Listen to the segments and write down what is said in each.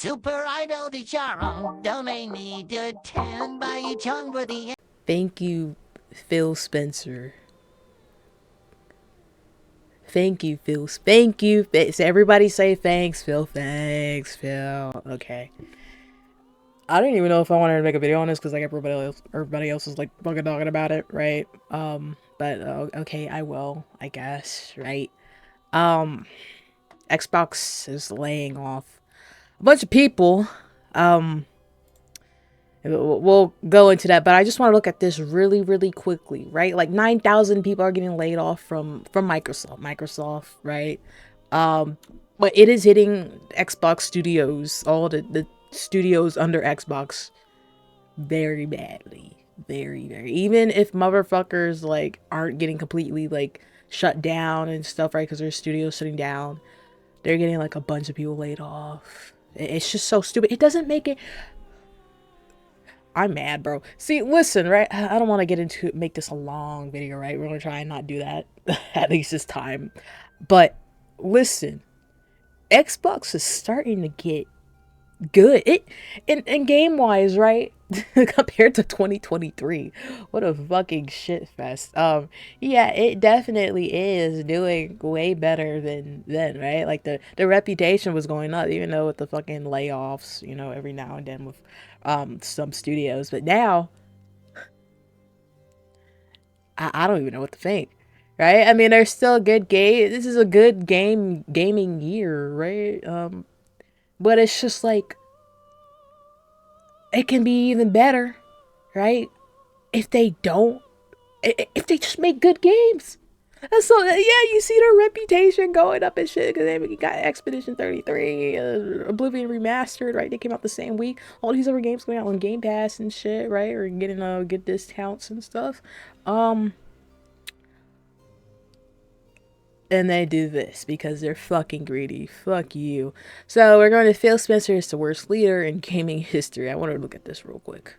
Super Idol de Charo, donate me to 10 by Chung for the. Thank you, Phil Spencer. Thank you, Phil. Thank you. So everybody say thanks, Phil. Thanks, Phil. Okay. I didn't even know if I wanted to make a video on this because like everybody else is like fucking talking about it, right? But okay, I will, I guess, right? Um, Xbox is laying off a bunch of people. Um, we'll go into that, but I just want to look at this really, really quickly, right? Like 9,000 people are getting laid off from Microsoft, right? But it is hitting Xbox Studios, all the studios under Xbox, very badly, very. Even if motherfuckers like aren't getting completely like shut down and stuff, right? Because their studios shutting down, they're getting like a bunch of people laid off. It's just so stupid. It doesn't make it. I'm mad, bro. See, listen, right? I don't want to get into make this a long video, right? We're gonna try and not do that at least this time. But listen, Xbox is starting to get good. It in game wise, right? Compared to 2023, what a fucking shit fest. Yeah, it definitely is doing way better than then, right? Like the reputation was going up, even though with the fucking layoffs, you know, every now and then with some studios. But now I don't even know what to think. Right? I mean, there's still a good game. This is a good gaming year, right? But it's just like it can be even better, right? If they don't, if they just make good games. And so yeah, you see their reputation going up and shit because they got Expedition 33, Oblivion Remastered, right? They came out the same week. All these other games going out on Game Pass and shit, right? Or getting good discounts and stuff. And they do this because they're fucking greedy. Fuck you. So we're going to Phil Spencer is the worst leader in gaming history. I want to look at this real quick.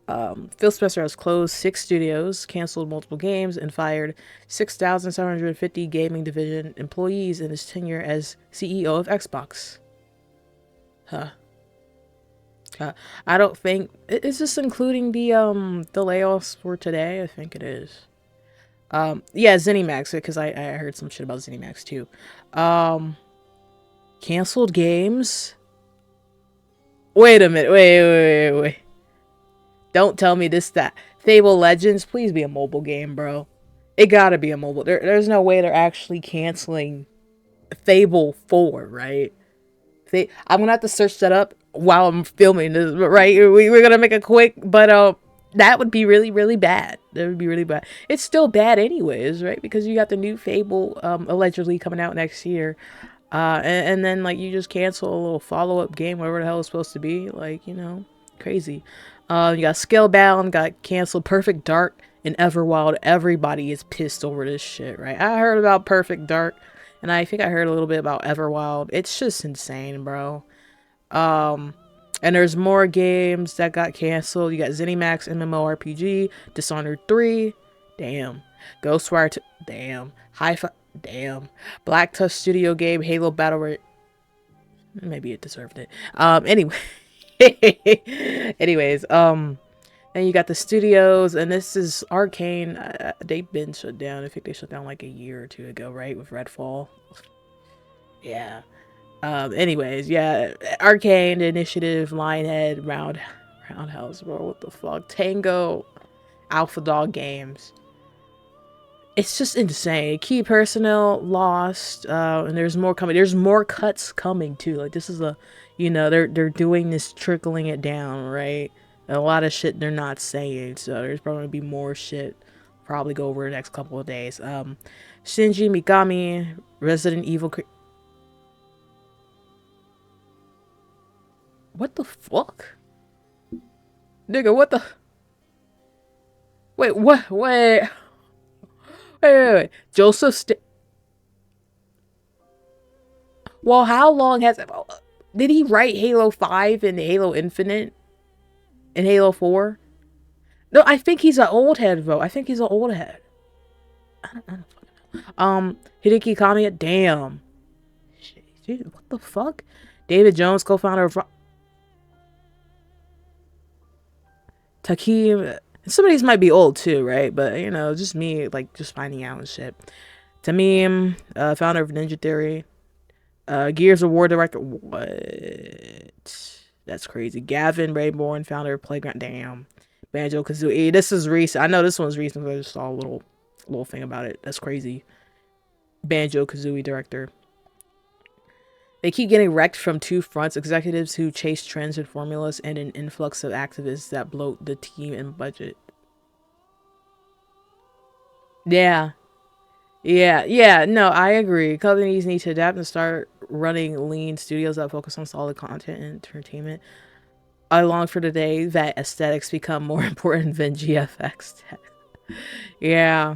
Phil Spencer has closed 6 studios, canceled multiple games, and fired 6,750 gaming division employees in his tenure as CEO of Xbox. Huh. I don't think is this including the layoffs for today. I think it is. Yeah, Zenimax, because I heard some shit about Zenimax too. Canceled games. Wait a minute. Wait. Don't tell me this that Fable Legends. Please be a mobile game, bro. It gotta be a mobile. There's no way they're actually canceling Fable 4, right? I'm gonna have to search that up while I'm filming this, right? We're gonna make it quick, but that would be really, really bad. That would be really bad. It's still bad anyways, right? Because you got the new Fable allegedly coming out next year. And then like you just cancel a little follow-up game, whatever the hell it's supposed to be, like, you know, crazy. You got Scalebound, got canceled, Perfect Dark, and Everwild. Everybody is pissed over this shit, right? I heard about Perfect Dark, and I think I heard a little bit about Everwild. It's just insane, bro. And there's more games that got canceled. You got Zenimax MMORPG, Dishonored 3, damn. Ghostwire, damn. Hi-Fi, damn. Black Tusk Studio game, Halo Battle Royale. Maybe it deserved it. Anyway. Anyways, then you got the studios, and this is Arcane. They've been shut down. I think they shut down like a year or two ago, right? With Redfall. Yeah. Anyways, yeah. Arcane, Initiative, Lionhead, Roundhouse, bro. What the fuck? Tango, Alpha Dog Games. It's just insane. Key personnel lost, and there's more coming. There's more cuts coming too. Like this is a, you know, they're doing this, trickling it down, right? And a lot of shit they're not saying, so there's probably gonna be more shit. Probably go over the next couple of days. Shinji Mikami, Resident Evil. What the fuck, nigga? What the? Wait, what? Wait. Joseph Well, how long has it? Did he write Halo 5 and Halo Infinite and Halo 4? No, I think he's an old head, bro. I think he's an old head. I don't fucking know. Hideki Kamiya, damn. Shit, what the fuck? David Jones, co-founder of Takeem. Some of these might be old too, right? But you know, just me like just finding out and shit. Tamim, founder of Ninja Theory. Gears of War director. What? That's crazy. Gavin Rayborn, founder of Playground. Damn. Banjo-Kazooie. This is recent. I know this one's recent. I just saw a little thing about it. That's crazy. Banjo-Kazooie director. They keep getting wrecked from two fronts: executives who chase trends and formulas, and an influx of activists that bloat the team and budget. Yeah. Yeah, no, I agree. Companies need to adapt and start running lean studios that focus on solid content and entertainment. I long for the day that aesthetics become more important than GFX. Yeah,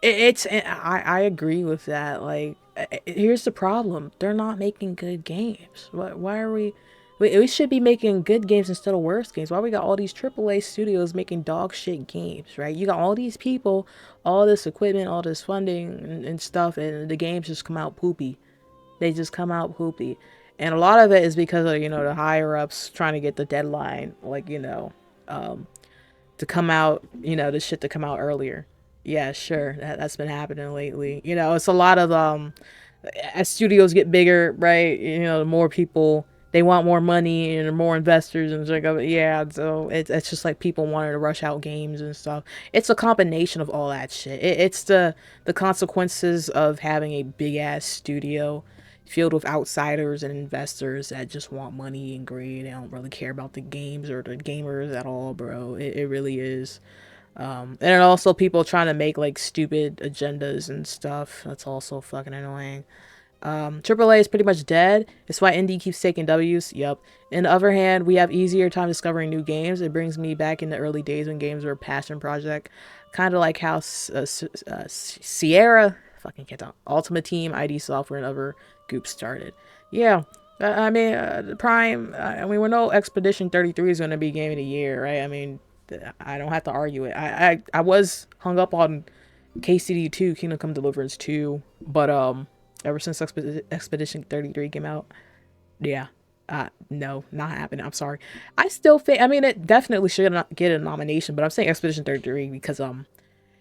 I agree with that. Like, here's the problem: they're not making good games. Why are we? We should be making good games instead of worse games. Why we got all these AAA studios making dog shit games, right? You got all these people, all this equipment, all this funding and stuff, and the games just come out poopy. They just come out poopy. And a lot of it is because of, the higher ups trying to get the deadline, like, to come out, the shit to come out earlier. Yeah, sure. That's been happening lately. It's a lot of as studios get bigger, right? The more people, they want more money and more investors and like, yeah, so it's just like people wanting to rush out games and stuff. It's a combination of all that shit. It's the consequences of having a big ass studio filled with outsiders and investors that just want money and greed. They don't really care about the games or the gamers at all, bro. It really is. And then also people trying to make like stupid agendas and stuff. That's also fucking annoying. AAA is pretty much dead. It's why indie keeps taking W's. Yep. On the other hand, we have easier time discovering new games. It brings me back in the early days when games were a passion project. Kind of like how Sierra, fucking can't talk, Ultimate Team, ID Software, and other groups started. Yeah. I mean, Prime, we know Expedition 33 is going to be Game of the Year, right? I mean, I don't have to argue it. I was hung up on KCD 2, Kingdom Come Deliverance 2, but ever since Expedition 33 came out, yeah, no, not happening. I'm sorry. I still think, I mean, it definitely should not get a nomination, but I'm saying Expedition 33 because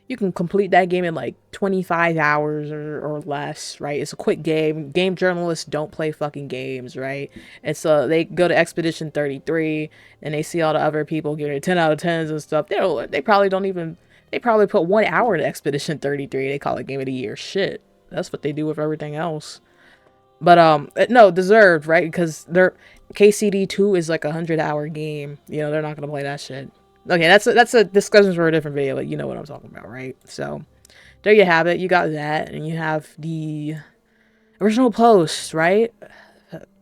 you can complete that game in like 25 hours or less, right? It's a quick game. Game journalists don't play fucking games, right? And so they go to Expedition 33 and they see all the other people getting 10 out of 10s and stuff. They probably don't even, they probably put 1 hour in Expedition 33. They call it Game of the Year. Shit. That's what they do with everything else. But no, deserved, right? Because their KCD 2 is like 100-hour game. They're not gonna play that shit. Okay, that's a discussion for a different video, but you know what I'm talking about, right? So there you have it. You got that, and you have the original post, right?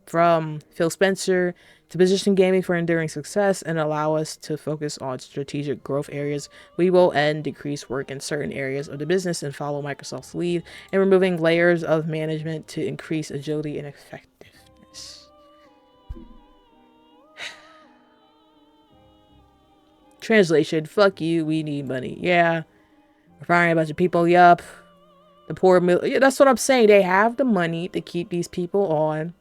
From Phil Spencer to position gaming for enduring success and allow us to focus on strategic growth areas. We will end decrease work in certain areas of the business and follow Microsoft's lead in removing layers of management to increase agility and effectiveness. Translation: fuck you, we need money. Yeah. We're firing a bunch of people, yup. The poor yeah, that's what I'm saying. They have the money to keep these people on.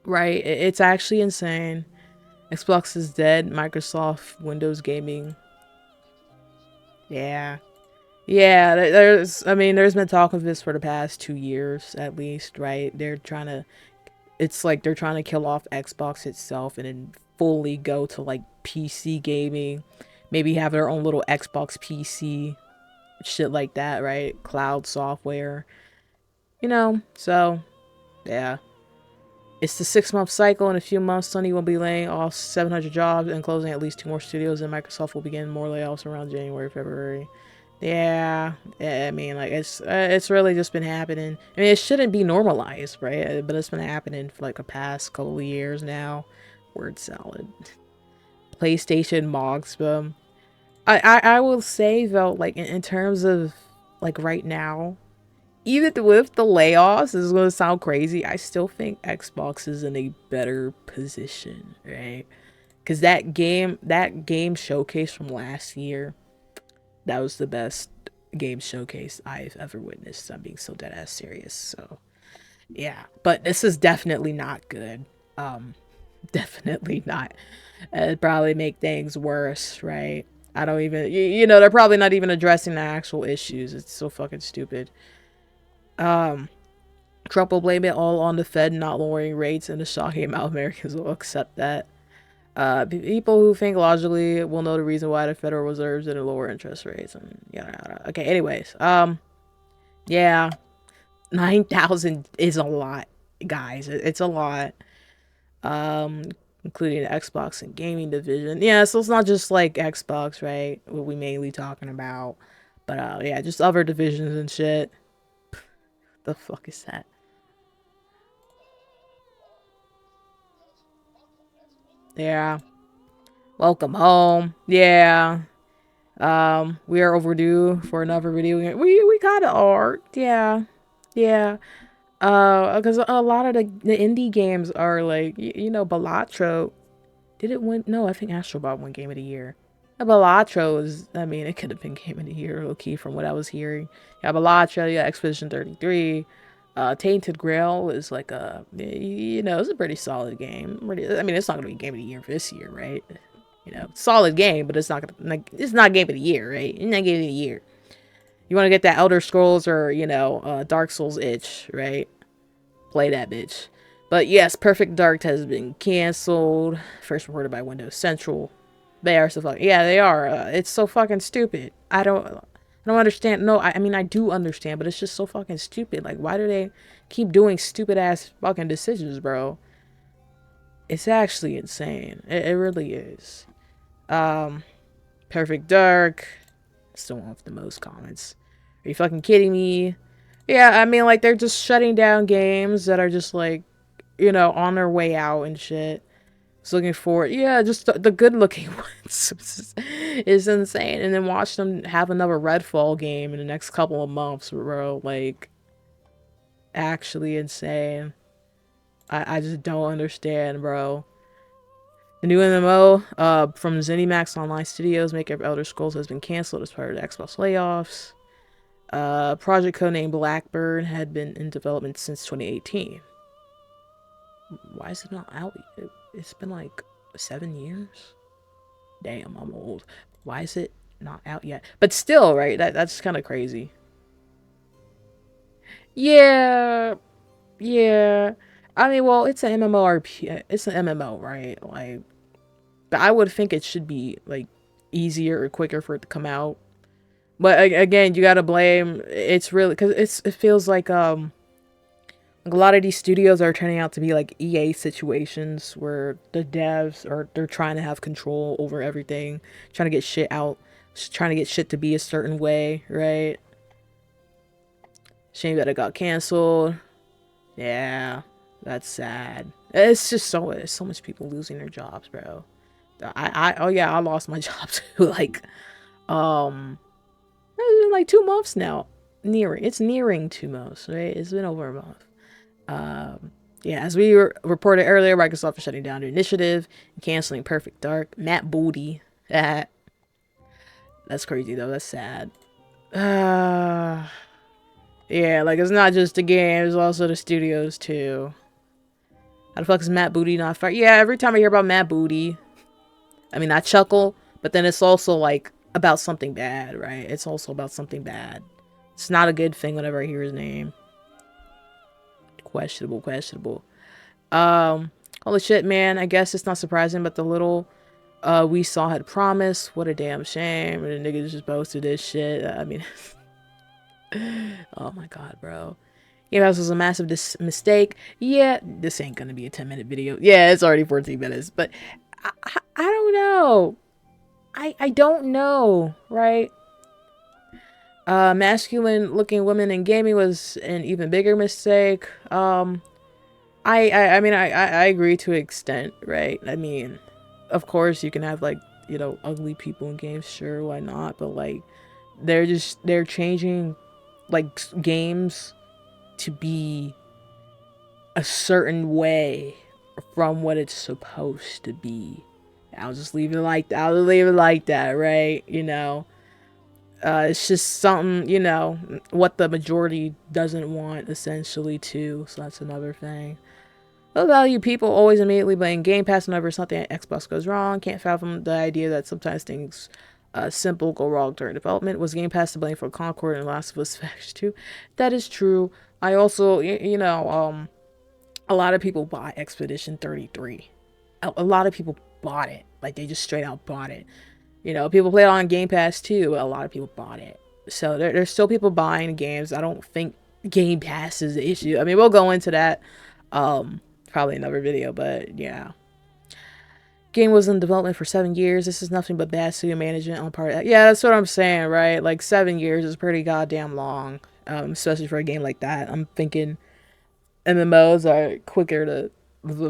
Right? It's actually insane. Xbox is dead. Microsoft, Windows Gaming. Yeah. Yeah, there's been talk of this for the past 2 years at least, right? It's like they're trying to kill off Xbox itself and then fully go to like PC gaming. Maybe have their own little Xbox PC, shit like that, right? Cloud software. So, yeah. It's the 6-month cycle. In a few months, Sony will be laying off 700 jobs and closing at least 2 more studios, and Microsoft will begin more layoffs around January, February. Yeah, I mean, like, it's really just been happening. I mean, it shouldn't be normalized, right? But it's been happening for, like, the past couple of years now. Word salad. PlayStation Mogs, I will say, though, like, in terms of, like, right now, even with the layoffs, this is going to sound crazy, I still think Xbox is in a better position, right? Because that game showcase from last year, that was the best game showcase I've ever witnessed. I'm being so dead ass serious. So, yeah. But this is definitely not good. Definitely not. It'd probably make things worse, right? I don't even, they're probably not even addressing the actual issues. It's so fucking stupid. Trump will blame it all on the Fed not lowering rates, and the shocking amount Americans will accept that. People who think logically will know the reason why the Federal Reserve's at lower interest rates. And okay, anyways, yeah, 9,000 is a lot, guys. It's a lot. Including the Xbox and gaming division. Yeah, so it's not just like Xbox, right? What we mainly talking about, but yeah, just other divisions and shit. The fuck is that? Yeah. Welcome home. Yeah. We are overdue for another video game. We kind of are. Yeah. Yeah. Because a lot of the indie games are like, Balatro. Did it win? No, I think Astrobot won Game of the Year. Balatro is, I mean, it could have been Game of the Year, low key, from what I was hearing. Yeah, Balatro, yeah, Expedition 33. Tainted Grail is like it's a pretty solid game. I mean, it's not gonna be Game of the Year for this year, right? Solid game, but it's not gonna, like, it's not Game of the Year, right? It's not Game of the Year. You want to get that Elder Scrolls or Dark Souls itch, right? Play that bitch. But yes, Perfect Dark has been canceled. First reported by Windows Central. They are so fucking, yeah, they are. It's so fucking stupid. I don't understand. No, I mean I do understand, but it's just so fucking stupid. Like, why do they keep doing stupid ass fucking decisions, bro? It's actually insane. It really is. Perfect Dark. Still one with the most comments. Are you fucking kidding me? Yeah, I mean, like, they're just shutting down games that are just like, on their way out and shit. Just looking forward. Yeah, just the good looking ones is insane. And then watch them have another Redfall game in the next couple of months, bro. Like, actually insane. I just don't understand, bro. The new MMO from Zenimax Online Studios, Maker of Elder Scrolls, has been canceled as part of the Xbox layoffs. Project codenamed Blackbird had been in development since 2018. Why is it not out? It's been like 7 years. Damn, I'm old. Why is it not out yet? But still, right? That's kind of crazy. Yeah, yeah. I mean, well, it's an MMORP. It's an MMO, right? Like, but I would think it should be like easier or quicker for it to come out. But again, you gotta blame. It's really because it feels like a lot of these studios are turning out to be like EA situations where the devs they're trying to have control over everything, trying to get shit out, trying to get shit to be a certain way, right? Shame that it got canceled. Yeah, that's sad. It's just so much people losing their jobs, bro. Oh yeah, I lost my job too. Like, it's been like 2 months now. It's nearing 2 months, right? It's been over a month. Yeah, as we reported earlier, Microsoft is shutting down their initiative and canceling Perfect Dark. Matt Booty. That's crazy though. That's sad. Yeah, like, it's not just the game, it's also the studios too. How the fuck is Matt Booty not fired? Yeah, every time I hear about Matt Booty, I mean, I chuckle, but then it's also like about something bad, right? It's also about something bad. It's not a good thing whenever I hear his name. Questionable. Holy shit, man. I guess it's not surprising, but the little we saw had promised. What a damn shame. And the niggas just posted this shit. I mean, oh my god, bro. Yeah, this was a massive mistake. Yeah, this ain't gonna be a 10-minute video. Yeah, it's already 14 minutes, but I don't know. I don't know, right? Masculine looking women in gaming was an even bigger mistake. I mean, I agree to an extent, right? I mean, of course you can have, like, ugly people in games, sure, why not? But like, they're changing like games to be a certain way from what it's supposed to be. I'll just leave it like that. I'll leave it like that, right? It's just something, what the majority doesn't want, essentially, too. So that's another thing. What value people always immediately blame Game Pass whenever something at Xbox goes wrong. Can't fathom the idea that sometimes things simple go wrong during development. Was Game Pass to blame for Concord and Last of Us Faction 2? That is true. I also, a lot of people bought Expedition 33. A lot of people bought it. Like, they just straight out bought it. People play it on Game Pass too, but a lot of people bought it. So there's still people buying games. I don't think Game Pass is the issue. I mean, we'll go into that probably another video, but yeah. Game was in development for 7 years. This is nothing but bad studio management on part of that. Yeah, that's what I'm saying, right? Like, 7 years is pretty goddamn long, especially for a game like that. I'm thinking MMOs are quicker to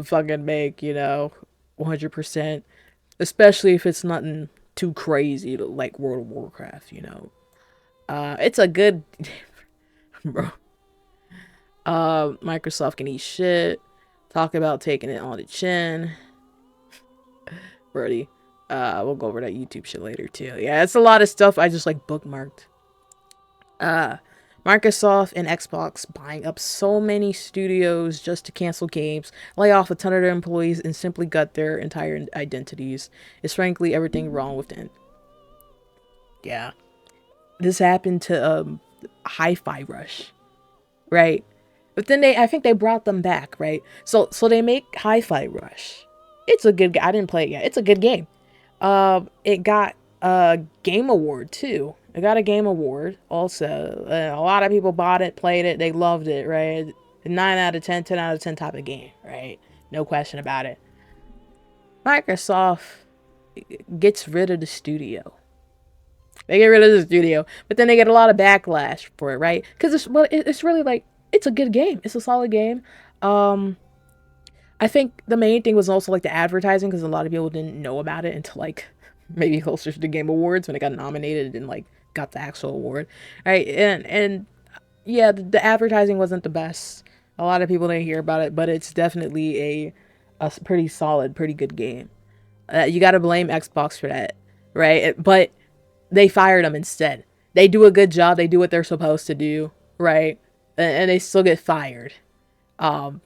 fucking make, 100%. Especially if it's nothing too crazy like World of Warcraft, It's a good... Bro. Microsoft can eat shit. Talk about taking it on the chin. Brody. We'll go over that YouTube shit later too. Yeah, it's a lot of stuff I just like bookmarked. Microsoft and Xbox buying up so many studios just to cancel games, lay off a ton of their employees, and simply gut their entire identities is frankly everything wrong with them. Yeah. This happened to Hi-Fi Rush, right? But then I think they brought them back, right? So they make Hi-Fi Rush. It's a good game. I didn't play it yet. It's a good game. It got a Game Award too. It got a Game Award also. A lot of people bought it, played it, they loved it, right? 9 out of 10, 10 out of 10 type of game, right? No question about it. Microsoft gets rid of the studio. They get rid of the studio, but then they get a lot of backlash for it, right? Because it's really like, it's a good game. It's a solid game. I think the main thing was also like the advertising, because a lot of people didn't know about it until like maybe closer to the Game Awards when it got nominated and like got the actual award, right? And yeah, the advertising wasn't the best. A lot of people didn't hear about it, but it's definitely a pretty solid, pretty good game. You got to blame Xbox for that, right? But they fired them instead. They do a good job. They do what they're supposed to do, right? And they still get fired. And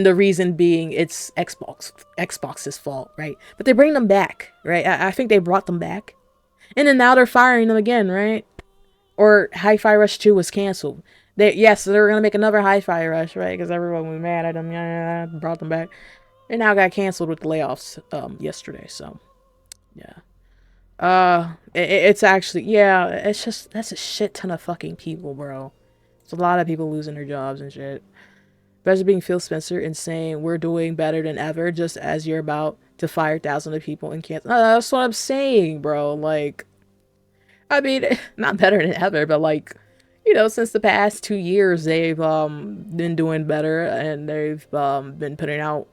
the reason being it's Xbox's fault, right? But they bring them back, right? I think they brought them back. And then now they're firing them again, right? Or Hi-Fi Rush 2 was canceled. So they were going to make another Hi-Fi Rush, right? Because everyone was mad at them. Yeah, brought them back. It now got canceled with the layoffs yesterday, so yeah. It's actually, yeah, it's just, that's a shit ton of fucking people, bro. It's a lot of people losing their jobs and shit. Better being Phil Spencer and saying we're doing better than ever just as you're about to fire thousands of people and cancel. That's what I'm saying, bro. Like, I mean, not better than ever, but like, since the past 2 years, they've been doing better, and they've been putting out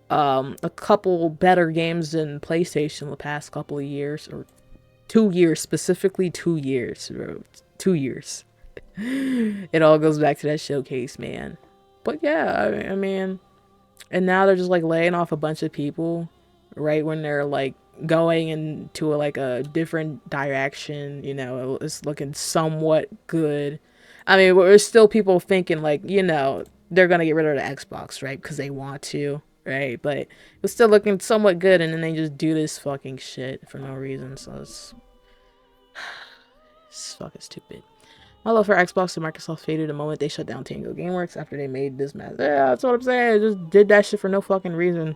a couple better games than PlayStation the past couple of years, or 2 years, specifically 2 years, bro. 2 years. It all goes back to that showcase, man. But yeah, I mean, and now they're just like laying off a bunch of people right when they're like going into a different direction. It's looking somewhat good. I mean, there's still people thinking like, they're gonna get rid of the Xbox, right? Because they want to, right? But it's still looking somewhat good, and then they just do this fucking shit for no reason. So it's fucking stupid. My love for Xbox and Microsoft faded the moment they shut down Tango Gameworks after they made this mess. Yeah, that's what I'm saying. They just did that shit for no fucking reason.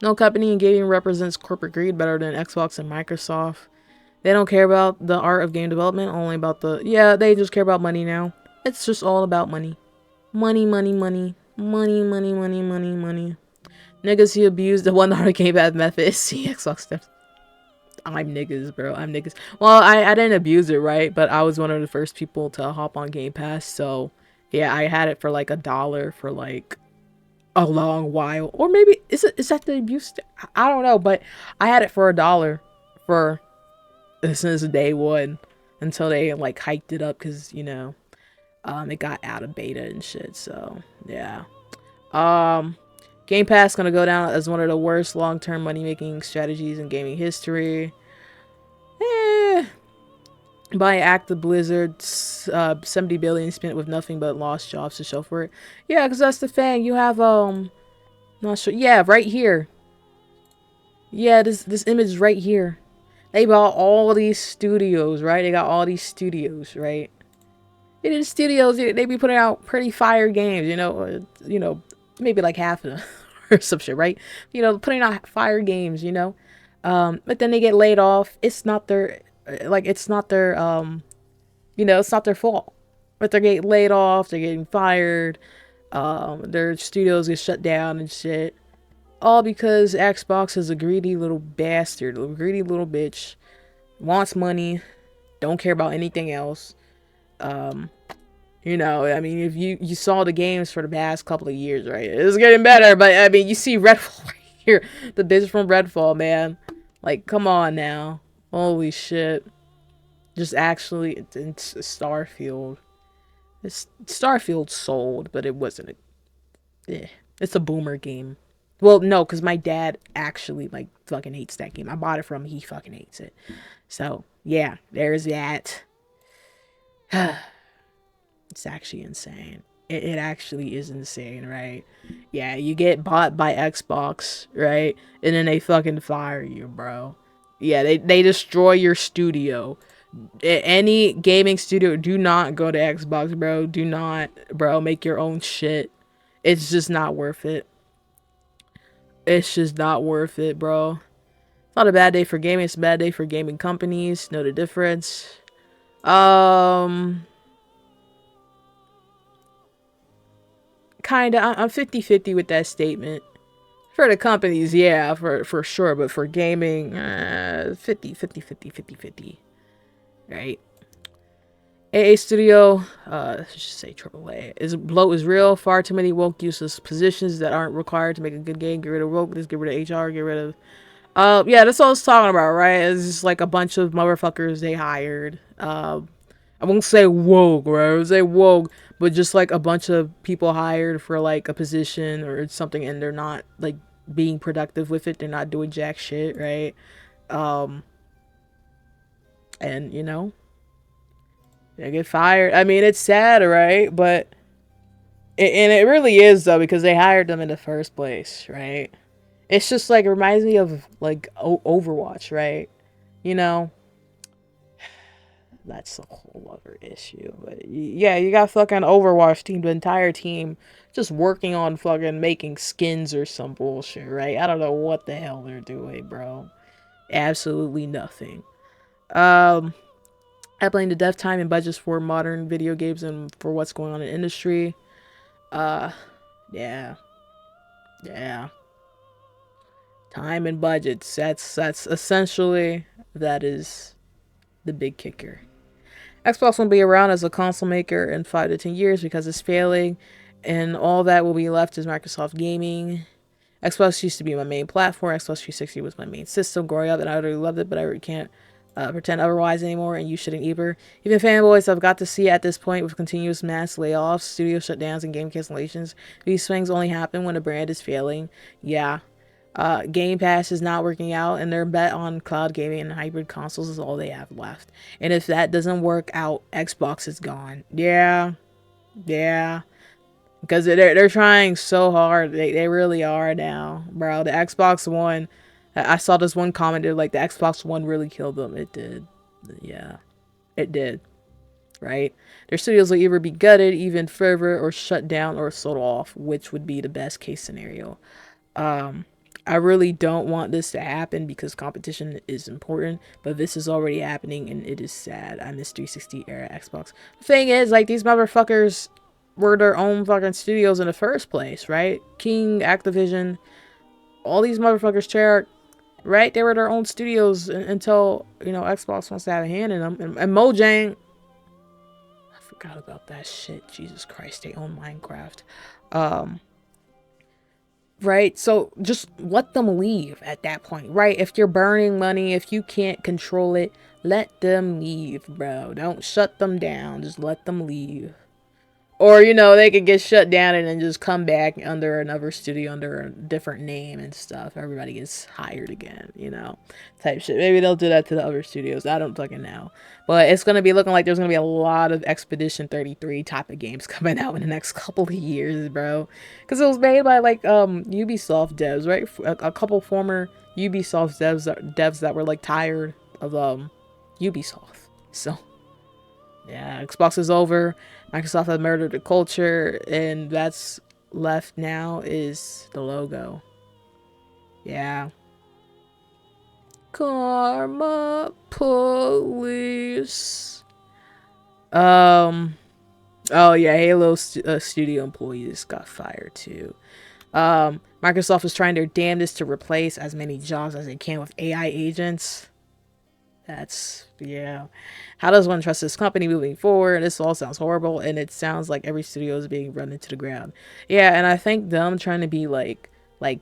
No company in gaming represents corporate greed better than Xbox and Microsoft. They don't care about the art of game development, only about they just care about money now. It's just all about money. Money, money, money. Money, money, money, money, money. Niggas who abuse the $1 gamepass method. See Xbox steps. I'm niggas, bro. I'm niggas. Well, I didn't abuse it, right? But I was one of the first people to hop on Game Pass. So, yeah, I had it for like $1 for like a long while. Or maybe, is that the abuse? I don't know. But I had it for $1 for since day one. Until they like hiked it up because, it got out of beta and shit. So, yeah. Game Pass gonna go down as one of the worst long-term money-making strategies in gaming history. By act of Blizzard, 70 billion spent with nothing but lost jobs to show for it. Yeah, because that's the thing. You have Not sure. Yeah, right here. Yeah, this image right here. They bought all these studios, right? They got all these studios, right? They did studios. They be putting out pretty fire games, you know, maybe like half of them or some shit, right? You know, putting out fire games, you know. But then they get laid off. It's not their, it's not their, it's not their fault. But they're getting laid off. They're getting fired. Their studios get shut down and shit. All because Xbox is a greedy little bastard, a greedy little bitch, wants money, don't care about anything else. I mean, if you saw the games for the past couple of years, right? It's getting better, but I mean, you see Redfall right here, the bitch from Redfall, man. Like, come on now, holy shit. Just actually, it's Starfield. Starfield sold, but it wasn't it's a boomer game. Well, no, because my dad actually, like, fucking hates that game. I bought it from him. He fucking hates it. So, yeah, there's that. It's actually insane. It actually is insane, right? Yeah, you get bought by Xbox, right? And then they fucking fire you, bro. Yeah, they destroy your studio. Any gaming studio, do not go to Xbox, bro. Do not, bro, make your own shit. It's just not worth it. It's just not worth it, bro. It's not a bad day for gaming. It's a bad day for gaming companies. Know the difference. Kinda. I'm 50-50 with that statement. For the companies, yeah, for sure. But for gaming, 50-50. Right? AA Studio, let's just say AAA. Bloat is real. Far too many woke useless positions that aren't required to make a good game. Get rid of wokeness, get rid of HR, get rid of yeah, that's all I was talking about, right? It's just like a bunch of motherfuckers they hired. I won't say woke, right? I would say woke, but just like a bunch of people hired for like a position or something, and they're not like being productive with it. They're not doing jack shit, right? And they get fired. I mean, it's sad, right? But and it really is though, because they hired them in the first place, right? It's just like, it reminds me of like Overwatch, right? You know, that's a whole other issue. But yeah, you got fucking Overwatch team, the entire team, just working on fucking making skins or some bullshit, right? I don't know what the hell they're doing, bro. Absolutely nothing. I blame the dev time and budgets for modern video games and for what's going on in the industry. Yeah. Yeah. Time and budgets. That's essentially, that is the big kicker. Xbox won't be around as a console maker in 5 to 10 years because it's failing, and all that will be left is Microsoft Gaming. Xbox used to be my main platform. Xbox 360 was my main system growing up, and I really loved it, but I really can't pretend otherwise anymore, and you shouldn't either. Even fanboys have got to see at this point, with continuous mass layoffs, studio shutdowns, and game cancellations, these swings only happen when a brand is failing. Yeah. Gamepass is not working out, and their bet on cloud gaming and hybrid consoles is all they have left. And if that doesn't work out, Xbox is gone. Yeah. Because they're trying so hard. They really are now, bro. The Xbox One, I saw this one commenter like, the Xbox One really killed them. It did. Yeah, it did. Right? Their studios will either be gutted even further or shut down or sold off, which would be the best case scenario. I really don't want this to happen because competition is important, but this is already happening and it is sad. I miss 360 era Xbox. The thing is, like, these motherfuckers were their own fucking studios in the first place, right? King, Activision, all these motherfuckers, Treyarch, right? They were their own studios until, Xbox wants to have a hand in them. And Mojang, I forgot about that shit. Jesus Christ, they own Minecraft. Right? So just let them leave at that point, right? If you're burning money, if you can't control it, let them leave, bro. Don't shut them down. Just let them leave. Or, you know, they could get shut down and then just come back under another studio under a different name and stuff. Everybody gets hired again, you know, type shit. Maybe they'll do that to the other studios. I don't fucking know. But it's going to be looking like there's going to be a lot of Expedition 33 type of games coming out in the next couple of years, bro. Because it was made by, like, Ubisoft devs, right? A couple former Ubisoft devs that were, like, tired of, Ubisoft. So, yeah, Xbox is over. Microsoft has murdered the culture, and that's left now is the logo. Yeah. Karma police. Oh yeah, Halo studio employees got fired too. Microsoft is trying their damnedest to replace as many jobs as they can with AI agents. That's, yeah. How does one trust this company moving forward? This all sounds horrible, and it sounds like every studio is being run into the ground. Yeah, and I think them trying to be like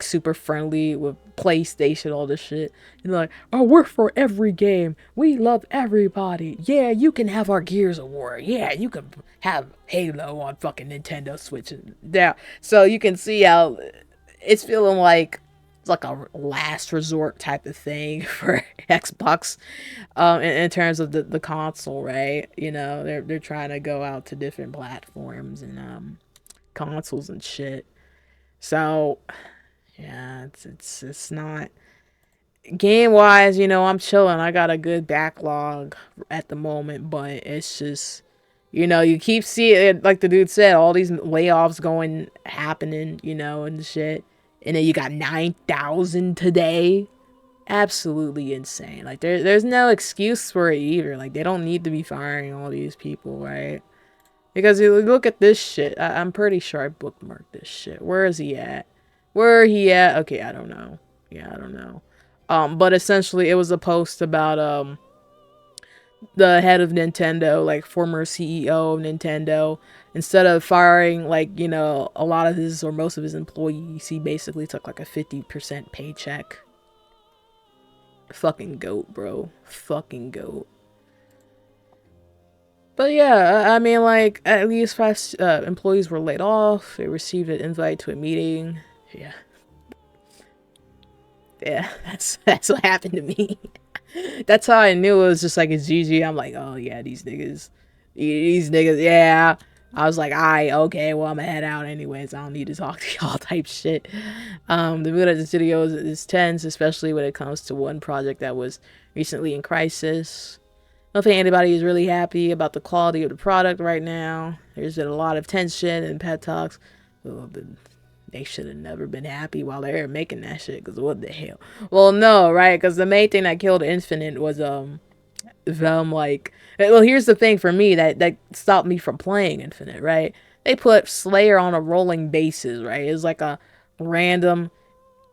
super friendly with PlayStation, all this shit. You know, like, oh, we're for every game. We love everybody. Yeah, you can have our Gears of War. Yeah, you can have Halo on fucking Nintendo Switch. Yeah, so you can see how it's feeling like it's like a last resort type of thing for Xbox, in terms of the console, right? You know, they're trying to go out to different platforms and consoles and shit. So yeah, it's not game wise. You know, I'm chilling. I got a good backlog at the moment, but it's just, you know, you keep seeing it, like the dude said, all these layoffs happening, you know, and shit. And then you got 9,000 today. Absolutely insane. Like there's no excuse for it either. Like they don't need to be firing all these people, right? Because you look at this shit. I'm pretty sure I bookmarked this shit. Where is he at? Where he at? Okay, I don't know. Yeah, I don't know. But essentially it was a post about the head of Nintendo, like former CEO of Nintendo. Instead of firing, like, you know, a lot of his or most of his employees, he basically took like a 50% paycheck. Fucking goat, bro. Fucking goat. But yeah, I mean, like, at least 5 employees were laid off. They received an invite to a meeting. Yeah. Yeah, that's what happened to me. That's how I knew it was just like a GG. I'm like, oh yeah, these niggas, yeah. I was like, okay, well, I'm gonna head out anyways. I don't need to talk to y'all type shit. The mood at the studio is tense, especially when it comes to one project that was recently in crisis. I don't think anybody is really happy about the quality of the product right now. There's been a lot of tension and pet talks. Oh, they should have never been happy while they were making that shit, because what the hell? Well, no, right? Because the main thing that killed Infinite was them, like, well, here's the thing for me that stopped me from playing Infinite, right? They put Slayer on a rolling basis, right? It's like a random,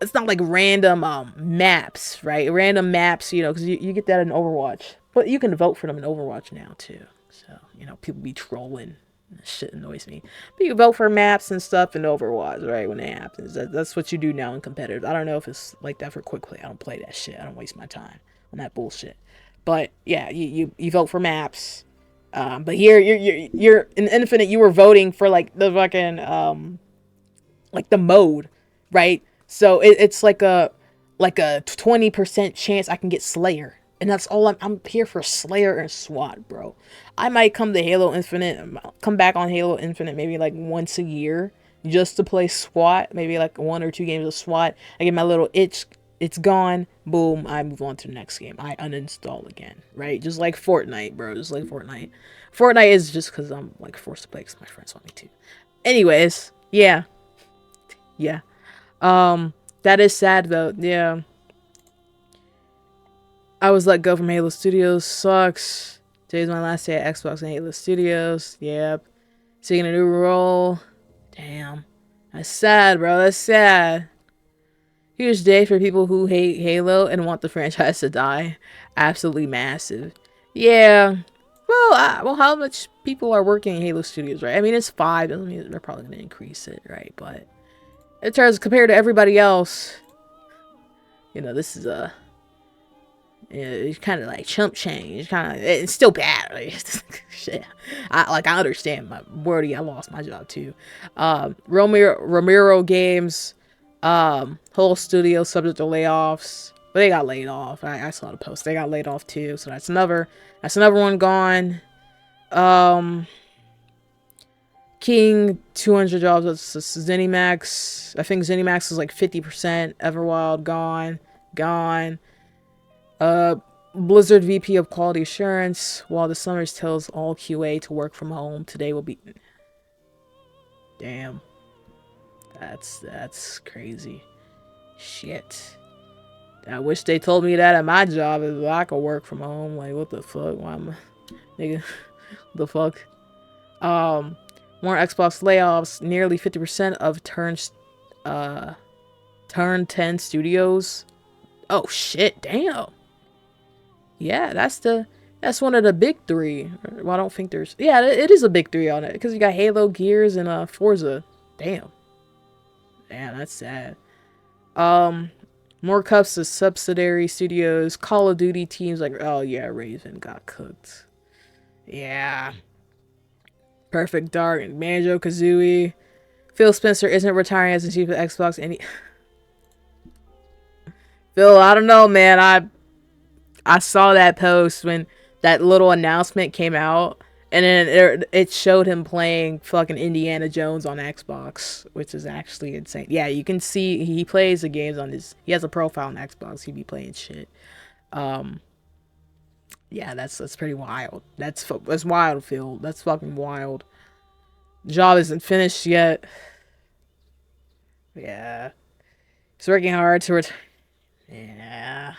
it's not like random maps, right? Random maps, you know, because you get that in Overwatch, but you can vote for them in Overwatch now too. So, you know, people be trolling. That shit annoys me. But you vote for maps and stuff in Overwatch, right? When it happens, that's what you do now in competitive. I don't know if it's like that for quick play. I don't play that shit. I don't waste my time on that bullshit. But yeah, you vote for maps. But here you're in Infinite. You were voting for like the fucking like the mode, right? So it's like a 20% chance I can get Slayer. And that's all I'm here for, Slayer and SWAT, bro. I might come to Halo Infinite, come back on Halo Infinite maybe like once a year just to play SWAT, maybe like 1 or 2 games of SWAT. I get my little itch, it's gone, boom, I move on to the next game. I uninstall again, right? Just like Fortnite, bro, just like Fortnite. Fortnite is just because I'm like forced to play because my friends want me to. Anyways, yeah. Yeah. That is sad though, yeah. I was let go from Halo Studios. Sucks. Today's my last day at Xbox and Halo Studios. Yep. Taking a new role. Damn. That's sad, bro. That's sad. Huge day for people who hate Halo and want the franchise to die. Absolutely massive. Yeah. Well, how much people are working in Halo Studios, right? I mean, it's 5. Doesn't mean they're probably going to increase it, right? But in terms compared to everybody else, you know, this is a... Yeah, it's kind of like chump change. Kind of, it's still bad. Like, shit. I understand. My wordy, I lost my job too. Romero Games, whole studio subject to layoffs. But they got laid off. I saw the post. They got laid off too. So that's another one gone. King 200 jobs. That's Zenimax. I think Zenimax is like 50%. Everwild gone. Blizzard VP of Quality Assurance. While the Summers tells all QA to work from home, today will be. Damn. That's crazy. Shit. I wish they told me that at my job if I could work from home. Like, what the fuck? Why am I, nigga? The fuck? More Xbox layoffs. Nearly 50% of Turn 10 studios. Oh shit! Damn. Yeah, that's one of the big three. Well, I don't think there's. Yeah, it is a big three on it because you got Halo, Gears, and Forza. Damn. Damn, that's sad. More cups to subsidiary studios. Call of Duty teams like, oh yeah, Raven got cooked. Yeah. Perfect Dark and banjo-kazooie. Phil Spencer isn't retiring as the chief of Xbox. Phil, I don't know, man. I saw that post when that little announcement came out, and then it showed him playing fucking Indiana Jones on Xbox, which is actually insane. Yeah, you can see he plays the games on his. He has a profile on Xbox. He'd be playing shit. Yeah, that's pretty wild. That's wild, Phil. That's fucking wild. Job isn't finished yet. Yeah, he's working hard to Yeah.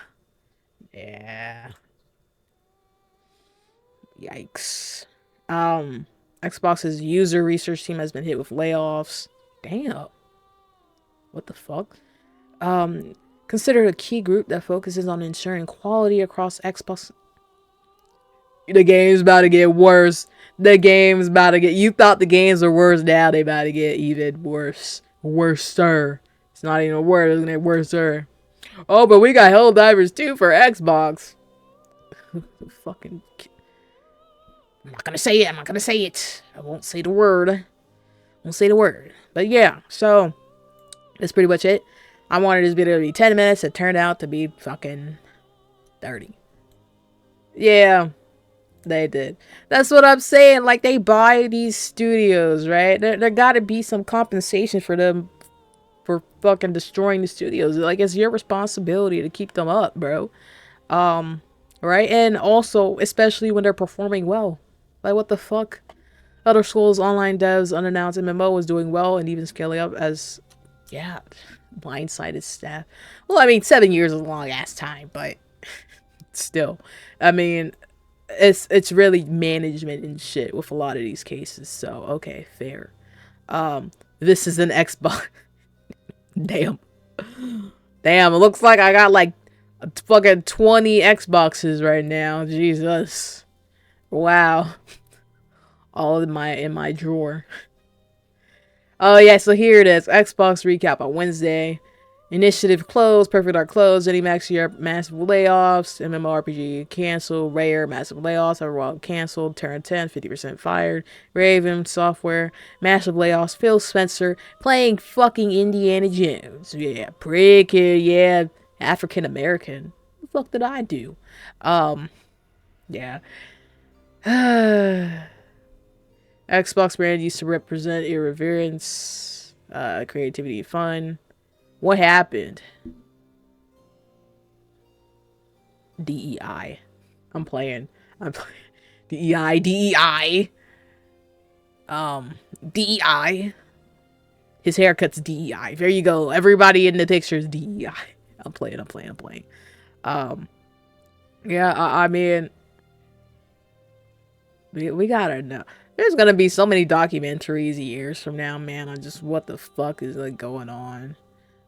Yikes. Xbox's user research team has been hit with layoffs. Damn. What the fuck? Considered a key group that focuses on ensuring quality across Xbox. The game's about to get worse. You thought the games were worse, now they about to get even worse. Worser. It's not even a word, isn't it? Worser. Oh, but we got Helldivers 2 for Xbox. Fucking. I'm not gonna say it. I won't say the word. But yeah, so that's pretty much it. I wanted this video to be 10 minutes. It turned out to be fucking 30. Yeah, they did. That's what I'm saying. Like, they buy these studios, right? There gotta be some compensation for them for fucking destroying the studios. Like, it's your responsibility to keep them up, bro. Right? And also, especially when they're performing well. Like, what the fuck? Elder Scrolls Online Devs unannounced MMO was doing well and even scaling up as, yeah, blindsided staff. Well, I mean, 7 years is a long ass time, but still, I mean, it's really management and shit with a lot of these cases. So okay, fair. This is an Xbox. Damn. It looks like I got like fucking 20 Xboxes right now. Jesus. Wow. All in my drawer. Oh yeah, so here it is. Xbox recap on Wednesday. Initiative closed. Perfect Dark closed. Zenimax Europe massive layoffs. MMORPG canceled. Rare massive layoffs. Everwild canceled. Turn 10 50% fired. Raven Software massive layoffs. Phil Spencer playing fucking Indiana Jones. Yeah, prick it. Yeah, African American. What the fuck did I do? Yeah. Xbox brand used to represent irreverence, creativity, and fun. What happened? DEI. I'm playing. DEI. DEI. His haircut's DEI. There you go. Everybody in the picture is DEI. I'm playing. Yeah, I mean, we gotta know. There's gonna be so many documentaries years from now, man, on just what the fuck is like going on.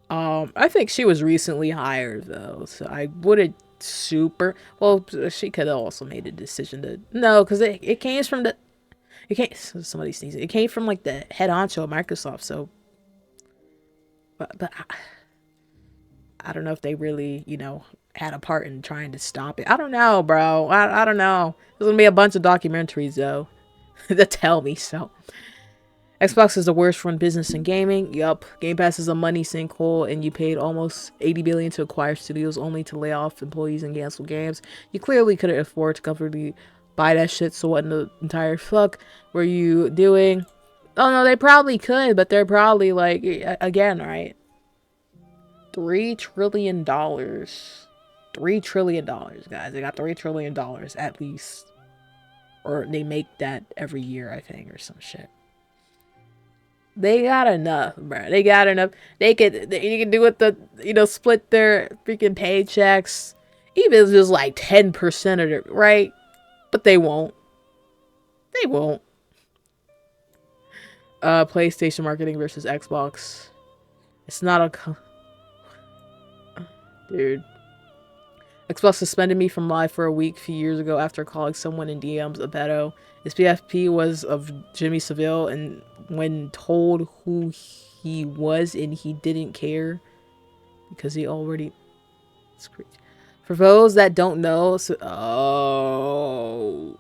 I think she was recently hired though, so I wouldn't super. Well, she could have also made a decision to no, because it came from the. It came. Somebody sneezing. It came from like the head honcho of Microsoft. So, but I don't know if they really, you know, had a part in trying to stop it. I don't know, bro. I don't know. There's gonna be a bunch of documentaries though that tell me so. Xbox is the worst run business in gaming. Yup. Game Pass is a money sinkhole, and you paid almost $80 billion to acquire studios only to lay off employees and cancel games. You clearly couldn't afford to comfortably buy that shit, so what in the entire fuck were you doing? Oh no, they probably could, but they're probably like, again, right? $3 trillion. $3 trillion, guys. They got $3 trillion at least. Or they make that every year, I think, or some shit. They got enough, bro. They got enough. You can do it you know, split their freaking paychecks. Even if it's just like 10% of it, right? But they won't. They won't. PlayStation marketing versus Xbox. It's not a... Dude. Xbox suspended me from live for a week a few years ago after calling someone in DMs a pedo. His PFP was of Jimmy Seville, and when told who he was and he didn't care because he already... It's crazy. For those that don't know, oh,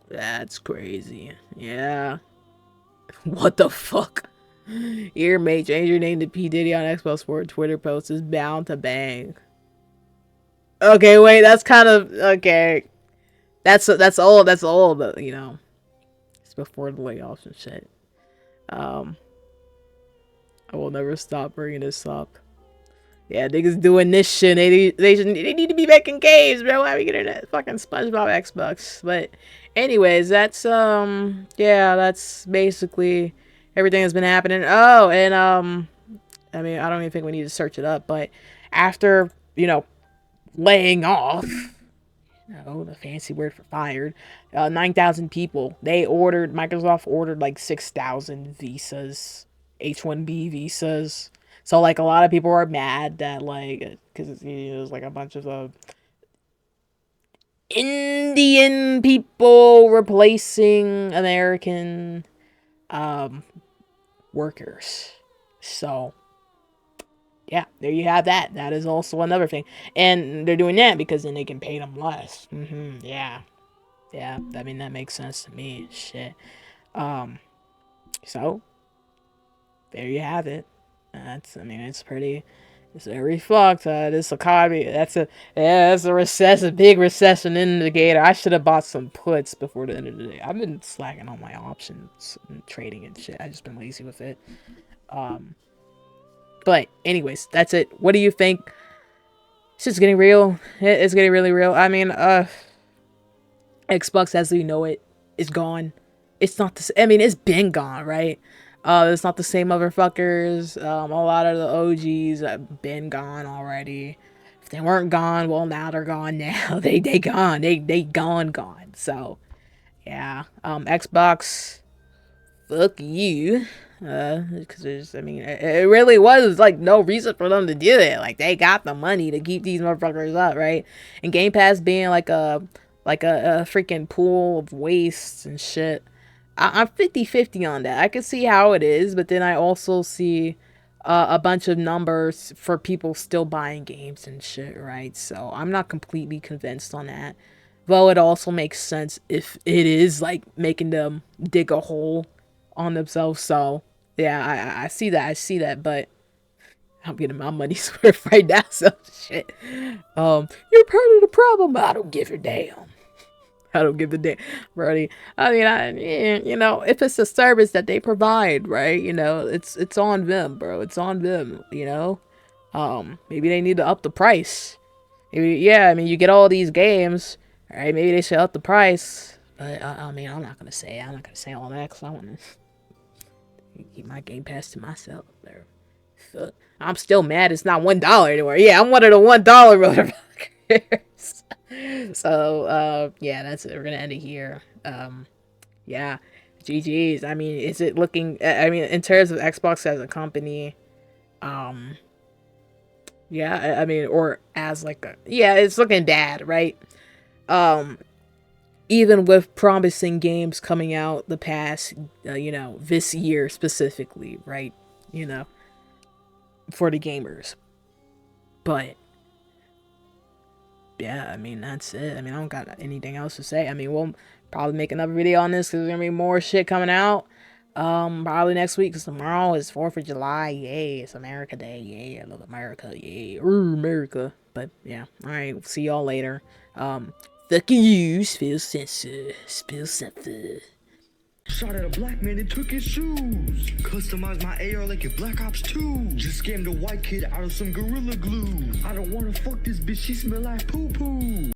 that's crazy. Yeah. What the fuck? Here, mate, change your name to P. Diddy on Xbox for a Twitter post is bound to bang. Okay, wait, that's kind of okay. That's old. That's old. You know, it's before the layoffs and shit. I will never stop bringing this up. Yeah, niggas doing this shit. They need to be making games, bro. Why are we getting that fucking SpongeBob Xbox? But, anyways, that's yeah, that's basically everything that's been happening. Oh, and I mean, I don't even think we need to search it up, but after, you know, laying off, you know, the fancy word for fired, 9,000 people. Microsoft ordered like 6,000 visas, H-1B visas. So like a lot of people are mad that like, because it was like a bunch of Indian people replacing American workers. So yeah, there you have that. That is also another thing. And they're doing that because then they can pay them less. Yeah. Yeah, I mean, that makes sense to me. Shit. So, there you have it. I mean, it's very fucked. This economy, that's a big recession indicator. I should have bought some puts before the end of the day. I've been slacking on my options and trading and shit. I've just been lazy with it. But anyways, that's it. What do you think? It's just getting real. It's getting really real. I mean, Xbox as we know it is gone. It's not the. I mean, it's been gone, right? It's not the same motherfuckers. A lot of the OGs have been gone already. If they weren't gone, well, now they're gone. Now they gone. They gone. So, yeah. Xbox, fuck you. Because there's, I mean, it really was like no reason for them to do it. Like they got the money to keep these motherfuckers up, right? And Game Pass being like a freaking pool of waste and shit. I'm 50-50 on that. I can see how it is, but then I also see a bunch of numbers for people still buying games and shit, right? So I'm not completely convinced on that. Though it also makes sense if it is like making them dig a hole on themselves. So yeah, I see that, but I'm getting my money's worth right now. So shit. You're part of the problem. I don't give a damn. I don't give a damn, Brody. I mean, you know, if it's a service that they provide, right? You know, it's on them, bro. It's on them. You know, maybe they need to up the price. Maybe, yeah. I mean, you get all these games, right? Maybe they should up the price. But I mean, I'm not gonna say all that because I want to keep my Game Pass to myself. There, I'm still mad. It's not $1 anymore. Yeah, I'm one of the $1 motherfuckers. So, yeah, that's it. We're gonna end it here. Yeah, GG's. I mean, is it looking? I mean, in terms of Xbox as a company, yeah, I mean, or as like a, yeah, it's looking bad, right? Even with promising games coming out the past, you know, this year specifically, right? You know, for the gamers. But yeah, I mean, that's it. I mean, I don't got anything else to say. I mean, we'll probably make another video on this because there's gonna be more shit coming out. Probably next week because tomorrow is 4th of July. Yay, it's America Day. Yay, I love America. Yay, America. But yeah, all right, see y'all later. Fuck you, spill sensor, spill sensor. Shot at a black man and took his shoes. Customized my AR like a Black Ops 2. Just scammed a white kid out of some Gorilla Glue. I don't wanna fuck this bitch, she smell like poo poo.